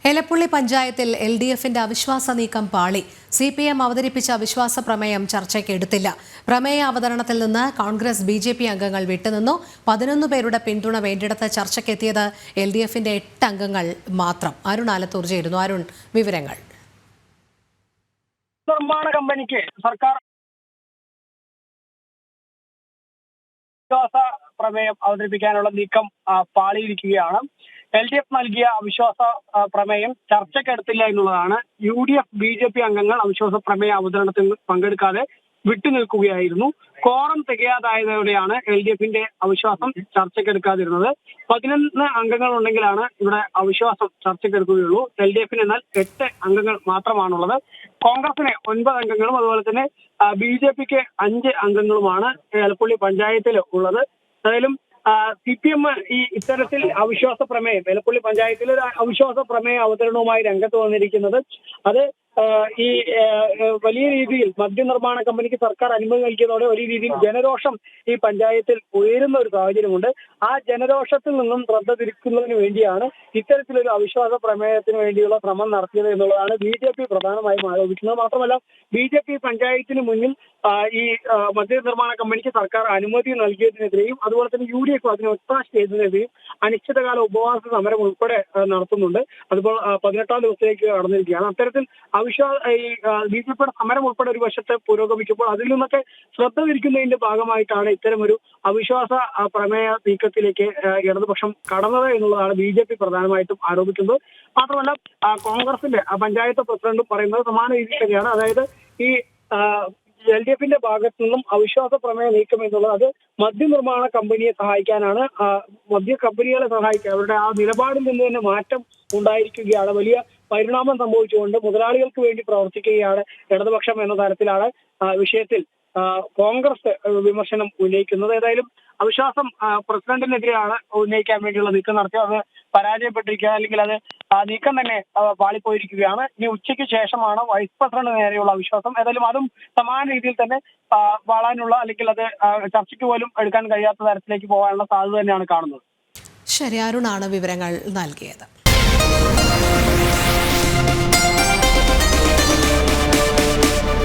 എലപ്പുള്ളി പഞ്ചായത്തിൽ LDFന്റെ അവിശ്വാസ നീക്കം പാളി. CPM അവതരിപ്പിച്ച അവിശ്വാസ പ്രമേയം ചർച്ചയ്ക്ക് എടുത്തില്ല. പ്രമേയ അവതരണത്തിൽ നിന്ന് കോൺഗ്രസ് BJP അംഗങ്ങൾ വിട്ടുനിന്നു. 11 പേരുടെ പിന്തുണ വേണ്ടിടത്ത് ചർച്ചയ്ക്കെത്തിയത് LDFന്റെ 8 അംഗങ്ങൾ മാത്രം. അരുൺ ആലത്തൂർ ചേരുന്നു. അരുൺ, വിവരങ്ങൾ. നിർമ്മാണ കമ്പനിക്ക് സർക്കാർ അവിശ്വാസ പ്രമേയം അവതരിപ്പിക്കാനുള്ള നീക്കം പാളിയിരിക്കുകയാണ്. LDF നൽകിയ അവിശ്വാസ പ്രമേയം ചർച്ചയ്ക്കെടുത്തില്ല എന്നുള്ളതാണ്. UDF BJP അംഗങ്ങൾ അവിശ്വാസ പ്രമേയ അവതരണത്തിൽ പങ്കെടുക്കാതെ വിട്ടുനിൽക്കുകയായിരുന്നു. കോറം തികയാതായതോടെയാണ് LDFന്റെ അവിശ്വാസം ചർച്ചയ്ക്കെടുക്കാതിരുന്നത്. 11 അംഗങ്ങൾ ഉണ്ടെങ്കിലാണ് ഇവിടെ അവിശ്വാസം ചർച്ചയ്ക്കെടുക്കുകയുള്ളൂ. LDFന് എന്നാൽ 8 അംഗങ്ങൾ മാത്രമാണുള്ളത്. കോൺഗ്രസിന് 9 അംഗങ്ങളും അതുപോലെ തന്നെ BJPക്ക് 5 അംഗങ്ങളുമാണ് എലപ്പുള്ളി പഞ്ചായത്തിൽ ഉള്ളത്. ഏതായാലും CPM ഇത്തരത്തിൽ അവിശ്വാസ പ്രമേയം എലപ്പുള്ളി പഞ്ചായത്തിൽ ഒരു അവിശ്വാസ പ്രമേയ അവതരണവുമായി രംഗത്ത് വന്നിരിക്കുന്നത് അത് ഈ വലിയ രീതിയിൽ മദ്യനിർമ്മാണ കമ്പനിക്ക് സർക്കാർ അനുമതി നൽകിയതോടെ വലിയ രീതിയിൽ ജനരോഷം ഈ പഞ്ചായത്തിൽ ഉയരുന്ന ഒരു സാഹചര്യമുണ്ട്. ആ ജനരോഷത്തിൽ നിന്നും ശ്രദ്ധ തിരിക്കുന്നതിന് വേണ്ടിയാണ് ഇത്തരത്തിലൊരു അവിശ്വാസ പ്രമേയത്തിന് വേണ്ടിയുള്ള ശ്രമം നടത്തിയത് എന്നുള്ളതാണ് BJP പ്രധാനമായും ആരോപിക്കുന്നത്. മാത്രമല്ല BJP പഞ്ചായത്തിന് മുന്നിൽ ഈ മദ്യനിർമ്മാണ കമ്പനിക്ക് സർക്കാർ അനുമതി നൽകിയതിനെതിരെയും അതുപോലെ തന്നെ UDF അതിനെ ഒത്താശ ചെയ്തതിനെതിരെയും അനിശ്ചിതകാല ഉപവാസ സമരം ഉൾപ്പെടെ നടത്തുന്നുണ്ട്. അതിപ്പോൾ 18ാം ദിവസത്തേക്ക് കടന്നിരിക്കുകയാണ്. അത്തരത്തിൽ BJPയുടെ സമരം ഉൾപ്പെടെ ഒരു വശത്ത് പുരോഗമിക്കുമ്പോൾ അതിൽ നിന്നൊക്കെ ശ്രദ്ധ തിരിക്കുന്നതിന്റെ ഭാഗമായിട്ടാണ് ഇത്തരം ഒരു അവിശ്വാസ പ്രമേയ നീക്കത്തിലേക്ക് ഇടതുപക്ഷം കടന്നത് എന്നുള്ളതാണ് BJP പ്രധാനമായിട്ടും ആരോപിക്കുന്നത്. മാത്രമല്ല കോൺഗ്രസിന്റെ പഞ്ചായത്ത് പ്രസിഡന്റും പറയുന്നത് സമാന രീതിയിൽ തന്നെയാണ്. അതായത് ഈ LDFന്റെ ഭാഗത്തു നിന്നും അവിശ്വാസ പ്രമേയ നീക്കം എന്നുള്ളത് അത് മദ്യനിർമ്മാണ കമ്പനിയെ സഹായിക്കാനാണ്. മദ്യ കമ്പനികളെ സഹായിക്കാൻ അവരുടെ ആ നിലപാടിൽ നിന്ന് തന്നെ മാറ്റം ഉണ്ടായിരിക്കുകയാണ്. വലിയ പരിണാമം സംഭവിച്ചുകൊണ്ട് മുതലാളികൾക്ക് വേണ്ടി പ്രവർത്തിക്കുകയാണ് ഇടതുപക്ഷം എന്ന തരത്തിലാണ് വിഷയത്തിൽ കോൺഗ്രസ് വിമർശനം ഉന്നയിക്കുന്നത്. ഏതായാലും അവിശ്വാസം പ്രസിഡന്റിനെതിരെയാണ് ഉന്നയിക്കാൻ വേണ്ടിയുള്ള നീക്കം നടത്തിയത്. അത് പരാജയപ്പെട്ടിരിക്കുക, അല്ലെങ്കിൽ അത് നീക്കം തന്നെ പാളിപ്പോയിരിക്കുകയാണ്. ഇനി ഉച്ചയ്ക്ക് ശേഷമാണ് വൈസ് പ്രസിഡന്റ് നേരെയുള്ള അവിശ്വാസം. ഏതായാലും അതും സമാന രീതിയിൽ തന്നെ വാളാനുള്ള, അല്ലെങ്കിൽ അത് ചർച്ചയ്ക്ക് പോലും എടുക്കാൻ കഴിയാത്ത തരത്തിലേക്ക് പോകാനുള്ള സാധ്യത തന്നെയാണ് കാണുന്നത്. ശരി, അരുണാണ് വിവരങ്ങൾ നൽകിയത്.